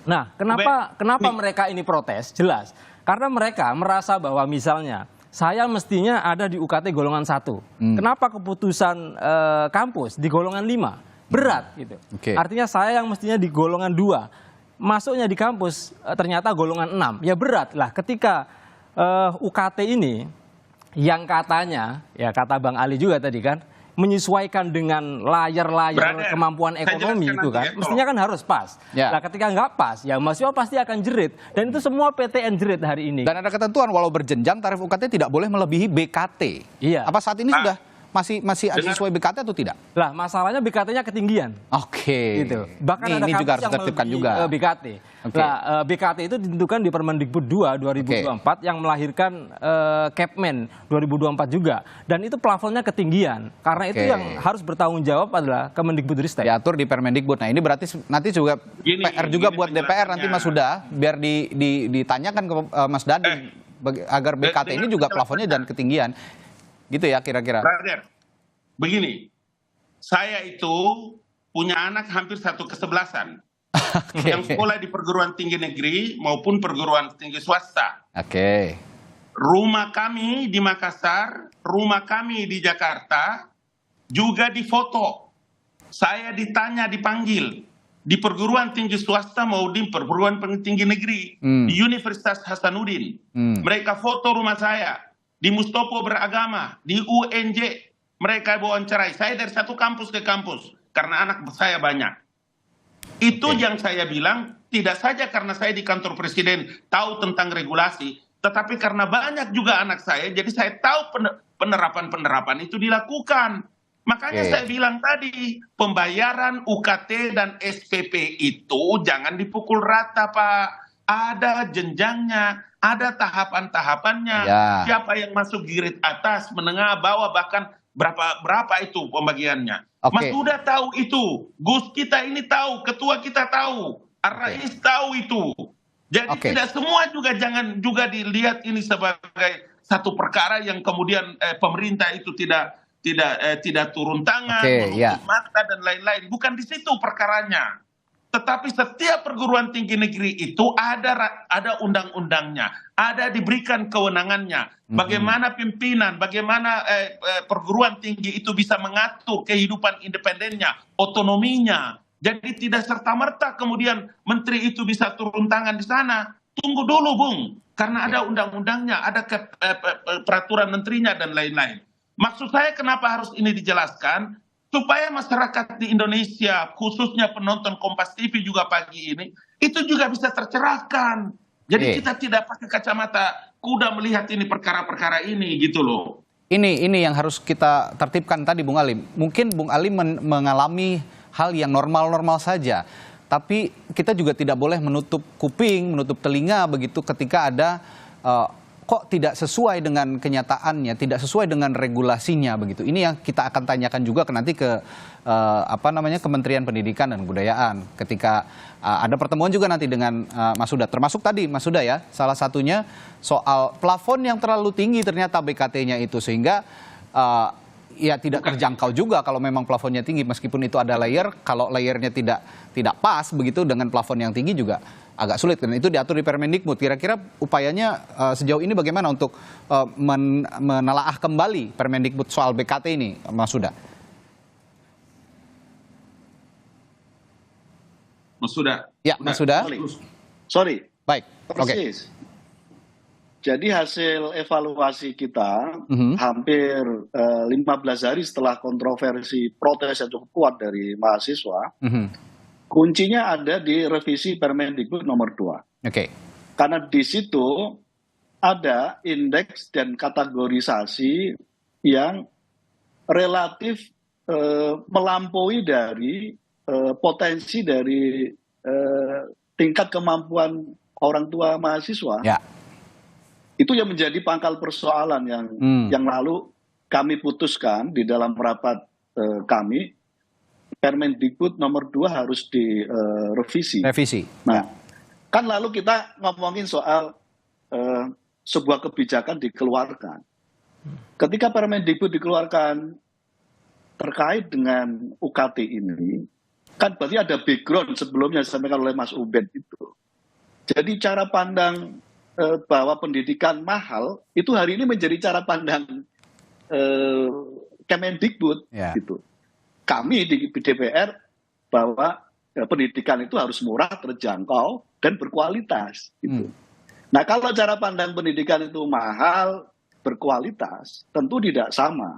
Nah, kenapa mereka ini protes? Jelas. Karena mereka merasa bahwa misalnya saya mestinya ada di UKT golongan 1. Kenapa keputusan kampus di golongan 5? Berat gitu. Artinya saya yang mestinya di golongan 2. Masuknya di kampus ternyata golongan 6. Ya berat lah ketika UKT ini yang katanya, ya kata Bang Ali juga tadi kan, menyesuaikan dengan layar-layar kemampuan ekonomi itu kan, mestinya kan harus pas. Nah ketika nggak pas, ya mahasiswa pasti akan jerit. Dan itu semua PTN jerit hari ini. Dan ada ketentuan walau berjenjang tarif UKT tidak boleh melebihi BKT. Iya. Apa saat ini sudah masih sesuai BKT atau tidak? Lah masalahnya BKT-nya ketinggian. Oke. Gitu. Bahkan ini ada kampus juga harus yang ditertibkan melebihi juga. BKT. Okay. Nah, BKT itu ditentukan di Permendikbud 2 2024 yang melahirkan Kepmen 2024 juga. Dan itu plafonnya ketinggian. Karena itu yang harus bertanggung jawab adalah Kemendikbudristek. Diatur di Permendikbud. Nah ini berarti nanti juga PR juga buat DPR nanti Mas Huda, biar ditanyakan ke Mas Dadi agar BKT ini juga plafonnya dan ketinggian. Gitu ya kira-kira. Brother, begini, saya itu punya anak hampir 1/11 yang sekolah di perguruan tinggi negeri maupun perguruan tinggi swasta. Oke. Rumah kami di Makassar, rumah kami di Jakarta juga difoto. Saya ditanya, dipanggil di perguruan tinggi swasta maupun di perguruan tinggi negeri di Universitas Hasanuddin. Mereka foto rumah saya. Di Mustopo Beragama, di UNJ, mereka wawancarai. Saya dari satu kampus ke kampus, karena anak saya banyak. Itu yang saya bilang, tidak saja karena saya di kantor presiden tahu tentang regulasi, tetapi karena banyak juga anak saya, jadi saya tahu penerapan-penerapan itu dilakukan. Makanya saya bilang tadi, pembayaran UKT dan SPP itu jangan dipukul rata, Pak. Ada jenjangnya, ada tahapan-tahapannya. Siapa yang masuk girit atas, menengah, bawah, bahkan berapa itu pembagiannya. Mas Huda tahu itu, Gus kita ini tahu, ketua kita tahu, Ar-Rais tahu itu. Jadi tidak semua juga jangan juga dilihat ini sebagai satu perkara yang kemudian pemerintah itu tidak turun tangan, menutup mata dan lain-lain. Bukan di situ perkaranya. Tetapi setiap perguruan tinggi negeri itu ada undang-undangnya, ada diberikan kewenangannya. Bagaimana pimpinan, bagaimana perguruan tinggi itu bisa mengatur kehidupan independennya, otonominya. Jadi tidak serta-merta kemudian menteri itu bisa turun tangan di sana. Tunggu dulu, Bung. Karena ada undang-undangnya, ada peraturan menterinya dan lain-lain. Maksud saya kenapa harus ini dijelaskan? Supaya masyarakat di Indonesia, khususnya penonton Kompas TV juga pagi ini, itu juga bisa tercerahkan. Jadi kita tidak pakai kacamata kuda melihat ini perkara-perkara ini gitu loh. Ini yang harus kita tertibkan tadi Bung Alim. Mungkin Bung Alim mengalami hal yang normal-normal saja. Tapi kita juga tidak boleh menutup kuping, menutup telinga begitu ketika ada kok tidak sesuai dengan kenyataannya, tidak sesuai dengan regulasinya begitu. Ini yang kita akan tanyakan juga nanti ke Kementerian Pendidikan dan Kebudayaan ketika ada pertemuan juga nanti dengan Mas Huda. Termasuk tadi Mas Huda ya, salah satunya soal plafon yang terlalu tinggi ternyata BKT-nya itu sehingga ya tidak terjangkau juga kalau memang plafonnya tinggi meskipun itu ada layer, kalau layernya tidak pas begitu dengan plafon yang tinggi juga agak sulit dan itu diatur di Permendikbud. Kira-kira upayanya sejauh ini bagaimana untuk menelaah kembali Permendikbud soal BKT ini, Mas Huda? Mas Huda. Ya, Mas Huda. Sorry. Baik. Persis. Jadi hasil evaluasi kita hampir 15 hari setelah kontroversi protes yang cukup kuat dari mahasiswa, kuncinya ada di revisi Permendikbud nomor 2. Karena di situ ada indeks dan kategorisasi yang relatif melampaui dari potensi dari tingkat kemampuan orang tua mahasiswa. Itu yang menjadi pangkal persoalan yang lalu kami putuskan di dalam rapat kami. Permendikbud nomor 2 harus direvisi. Nah, kan lalu kita ngomongin soal sebuah kebijakan dikeluarkan. Ketika Permendikbud dikeluarkan terkait dengan UKT ini, kan berarti ada background sebelumnya disampaikan oleh Mas Ubed itu. Jadi cara pandang bahwa pendidikan mahal itu hari ini menjadi cara pandang Kemendikbud gitu. Kami di DPR bahwa pendidikan itu harus murah, terjangkau, dan berkualitas. Gitu. Nah kalau cara pandang pendidikan itu mahal, berkualitas, tentu tidak sama.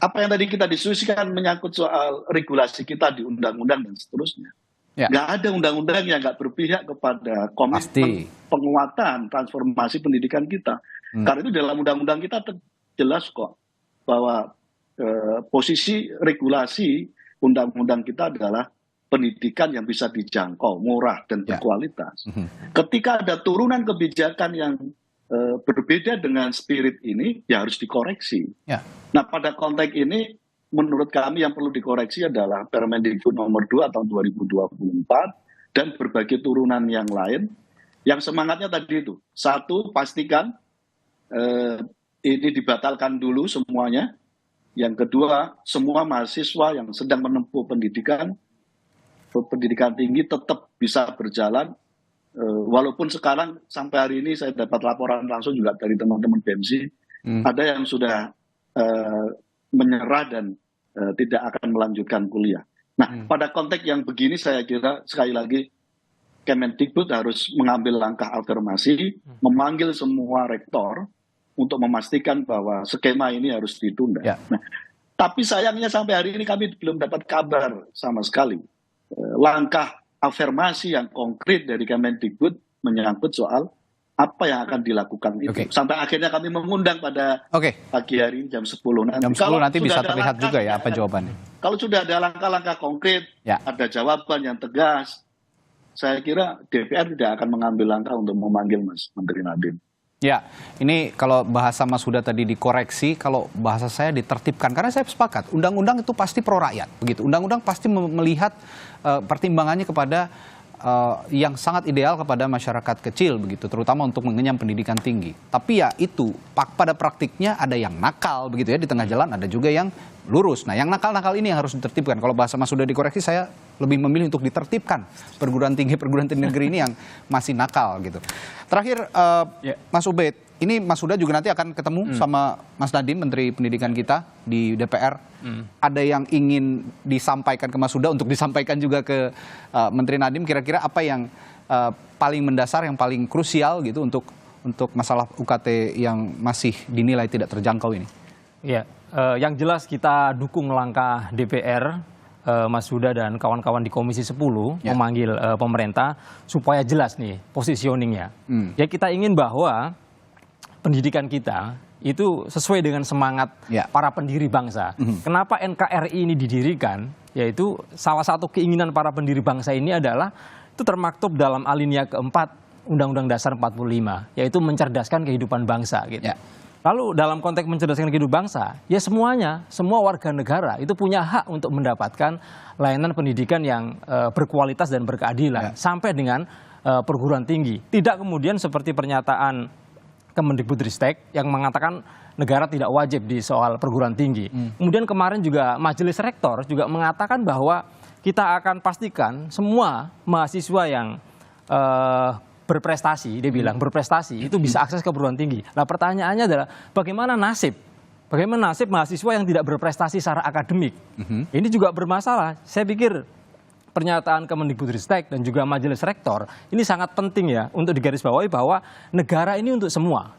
apa yang tadi kita diskusikan menyangkut soal regulasi kita di undang-undang dan seterusnya. Ya. Nggak ada undang-undang yang nggak berpihak kepada komitmen penguatan transformasi pendidikan kita. Karena itu dalam undang-undang kita jelas kok bahwa posisi regulasi undang-undang kita adalah pendidikan yang bisa dijangkau, murah dan berkualitas. Ketika ada turunan kebijakan yang berbeda dengan spirit ini, ya harus dikoreksi. Ya. Nah, pada konteks ini, menurut kami yang perlu dikoreksi adalah Permendikbud nomor 2 tahun 2024 dan berbagai turunan yang lain, yang semangatnya tadi itu. Satu, pastikan ini dibatalkan dulu semuanya. Yang kedua, semua mahasiswa yang sedang menempuh pendidikan tinggi tetap bisa berjalan. Walaupun sekarang sampai hari ini saya dapat laporan langsung juga dari teman-teman BEMSI, ada yang sudah menyerah dan tidak akan melanjutkan kuliah. Nah, pada konteks yang begini saya kira sekali lagi Kemendikbud harus mengambil langkah afirmasi, memanggil semua rektor untuk memastikan bahwa skema ini harus ditunda. Ya. Nah, tapi sayangnya sampai hari ini kami belum dapat kabar sama sekali langkah afirmasi yang konkret dari Kemendikbud menyangkut soal apa yang akan dilakukan itu. Sampai akhirnya kami mengundang pada pagi hari jam 10 nanti. Jam 10 nanti bisa terlihat juga ya apa jawabannya. Kalau sudah ada langkah-langkah konkret, ada jawaban yang tegas, saya kira DPR tidak akan mengambil langkah untuk memanggil Mas Menteri Nadiem. Ya, ini kalau bahasa Mas Huda tadi dikoreksi, kalau bahasa saya ditertibkan. Karena saya sepakat, undang-undang itu pasti pro rakyat. Begitu. Undang-undang pasti melihat pertimbangannya kepada yang sangat ideal kepada masyarakat kecil, begitu, terutama untuk mengenyam pendidikan tinggi. Tapi ya itu, pada praktiknya ada yang nakal, begitu ya, di tengah jalan ada juga yang lurus. Nah, yang nakal-nakal ini yang harus ditertibkan. Kalau bahasa Mas Huda dikoreksi, saya lebih memilih untuk ditertibkan perguruan tinggi negeri ini yang masih nakal, gitu. Terakhir, Mas Ubaid, ini Mas Huda juga nanti akan ketemu sama Mas Nadiem, Menteri Pendidikan kita di DPR. Ada yang ingin disampaikan ke Mas Huda untuk disampaikan juga ke Menteri Nadiem. Kira-kira apa yang paling mendasar, yang paling krusial gitu untuk masalah UKT yang masih dinilai tidak terjangkau ini? Ya, yang jelas kita dukung langkah DPR, Mas Huda dan kawan-kawan di Komisi 10 memanggil pemerintah supaya jelas nih positioningnya. Ya, kita ingin bahwa pendidikan kita itu sesuai dengan semangat para pendiri bangsa. Kenapa NKRI ini didirikan? Yaitu salah satu keinginan para pendiri bangsa ini adalah itu termaktub dalam alinea keempat Undang-Undang Dasar 45, yaitu mencerdaskan kehidupan bangsa. Gitu. Lalu dalam konteks mencerdaskan kehidupan bangsa, ya semuanya, semua warga negara itu punya hak untuk mendapatkan layanan pendidikan yang berkualitas dan berkeadilan sampai dengan perguruan tinggi. Tidak kemudian seperti pernyataan Kemendikbudristek yang mengatakan negara tidak wajib di soal perguruan tinggi. Kemudian kemarin juga Majelis Rektor juga mengatakan bahwa kita akan pastikan semua mahasiswa yang berprestasi, dia bilang berprestasi itu bisa akses ke perguruan tinggi. Nah, pertanyaannya adalah bagaimana nasib mahasiswa yang tidak berprestasi secara akademik? Ini juga bermasalah. Saya pikir pernyataan Kemendikbudristek dan juga Majelis Rektor ini sangat penting ya untuk digarisbawahi bahwa negara ini untuk semua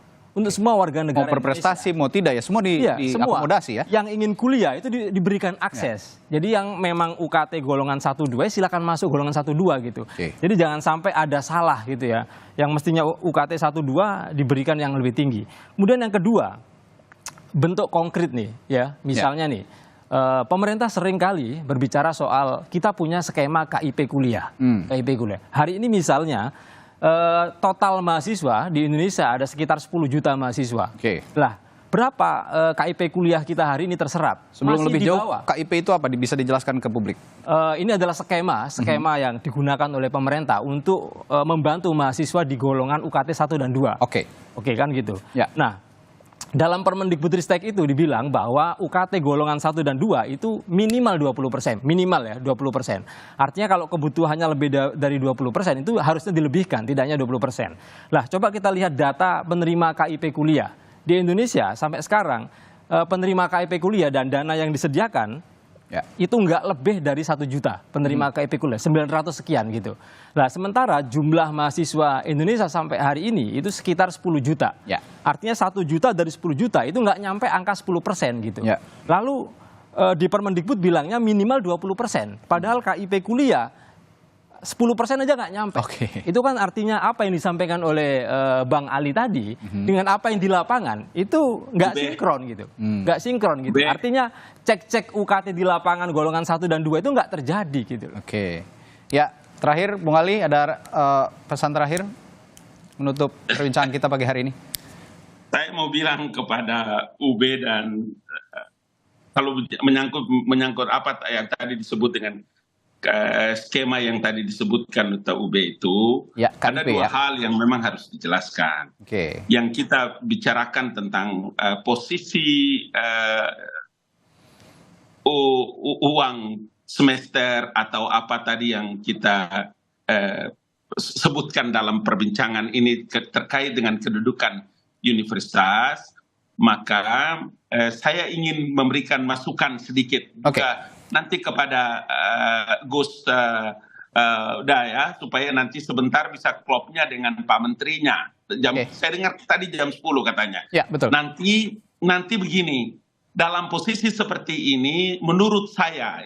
warga negara. Mau berprestasi mau tidak ya semua diakomodasi ya. Yang ingin kuliah itu diberikan akses. Jadi yang memang UKT golongan 1-2 silakan masuk golongan 1-2 gitu. Jadi jangan sampai ada salah gitu ya. Yang mestinya UKT 1-2 diberikan yang lebih tinggi. Kemudian yang kedua, bentuk konkret nih ya. Misalnya nih pemerintah sering kali berbicara soal kita punya skema KIP kuliah. KIP kuliah. Hari ini misalnya total mahasiswa di Indonesia ada sekitar 10 juta mahasiswa. Lah, berapa KIP kuliah kita hari ini terserap? Sebelum lebih jauh, KIP itu apa? Bisa dijelaskan ke publik? Ini adalah skema yang digunakan oleh pemerintah untuk membantu mahasiswa di golongan UKT 1 dan 2. Oke kan gitu. Nah, dalam Permendikbudristek itu dibilang bahwa UKT golongan 1 dan 2 itu minimal 20%. Minimal ya 20%. Artinya kalau kebutuhannya lebih dari 20% itu harusnya dilebihkan, tidak hanya 20%. Lah, coba kita lihat data penerima KIP kuliah. Di Indonesia sampai sekarang penerima KIP kuliah dan dana yang disediakan itu nggak lebih dari 1 juta penerima KIP kuliah, 900 sekian gitu. Nah, sementara jumlah mahasiswa Indonesia sampai hari ini itu sekitar 10 juta. Artinya 1 juta dari 10 juta itu nggak nyampe angka 10% gitu. Lalu di Permendikbud bilangnya minimal 20%. Padahal KIP kuliah 10% aja nggak nyampe. Itu kan artinya apa yang disampaikan oleh Bang Ali tadi dengan apa yang di lapangan itu nggak sinkron gitu, nggak sinkron gitu. Artinya cek UKT di lapangan golongan 1 dan 2 itu nggak terjadi gitu. Ya, terakhir Bung Ali ada pesan terakhir menutup perbincangan kita pagi hari ini. Saya mau bilang kepada UB dan kalau menyangkut apa yang tadi disebut dengan skema yang tadi disebutkan oleh UB itu, ada 2 hal yang memang harus dijelaskan. Yang kita bicarakan tentang posisi uang semester atau apa tadi yang kita sebutkan dalam perbincangan ini terkait dengan kedudukan universitas, maka saya ingin memberikan masukan sedikit juga nanti kepada Gus Daya supaya nanti sebentar bisa klopnya dengan Pak Menterinya. Saya dengar tadi jam 10 katanya. Betul. Nanti begini, dalam posisi seperti ini menurut saya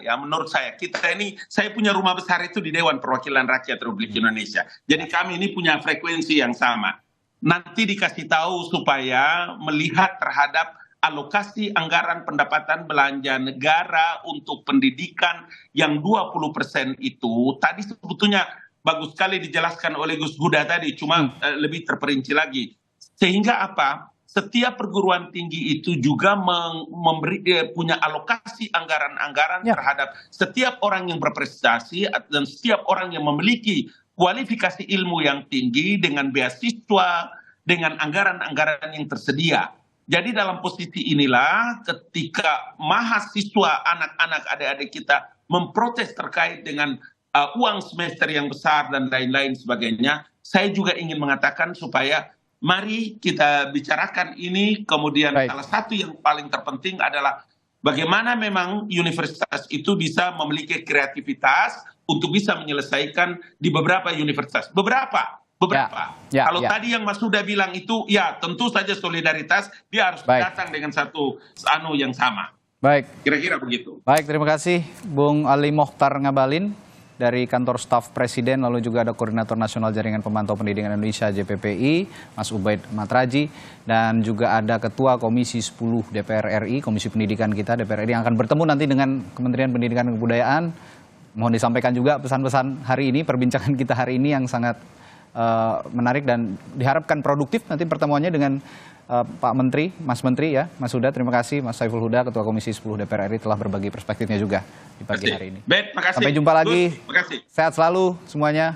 saya punya rumah besar itu di Dewan Perwakilan Rakyat Republik Indonesia. Jadi kami ini punya frekuensi yang sama. Nanti dikasih tahu supaya melihat terhadap alokasi anggaran pendapatan belanja negara untuk pendidikan yang 20% itu tadi sebetulnya bagus sekali dijelaskan oleh Gus Huda tadi, cuma lebih terperinci lagi. Sehingga apa? Setiap perguruan tinggi itu juga punya alokasi anggaran-anggaran terhadap setiap orang yang berprestasi dan setiap orang yang memiliki kualifikasi ilmu yang tinggi dengan beasiswa, dengan anggaran-anggaran yang tersedia. Jadi dalam posisi inilah ketika mahasiswa, anak-anak, adik-adik kita memprotes terkait dengan uang semester yang besar dan lain-lain sebagainya, saya juga ingin mengatakan supaya mari kita bicarakan ini. Kemudian salah satu yang paling terpenting adalah bagaimana memang universitas itu bisa memiliki kreativitas untuk bisa menyelesaikan di beberapa universitas. Beberapa. Kalau tadi yang Mas Huda bilang itu, ya tentu saja solidaritas, dia harus datang dengan satu yang sama. Baik. Kira-kira begitu. Baik, terima kasih Bung Ali Mokhtar Ngabalin dari Kantor Staf Presiden, lalu juga ada Koordinator Nasional Jaringan Pemantau Pendidikan Indonesia JPPI, Mas Ubaid Matraji, dan juga ada Ketua Komisi 10 DPR RI, Komisi Pendidikan kita DPR RI yang akan bertemu nanti dengan Kementerian Pendidikan dan Kebudayaan. Mohon disampaikan juga pesan-pesan hari ini, perbincangan kita hari ini yang sangat menarik dan diharapkan produktif nanti pertemuannya dengan Pak Menteri, Mas Menteri ya, Mas Huda. Terima kasih Mas Saiful Huda, Ketua Komisi 10 DPR RI telah berbagi perspektifnya juga di pagi hari ini. Makasih. Sampai jumpa lagi. Sehat selalu semuanya.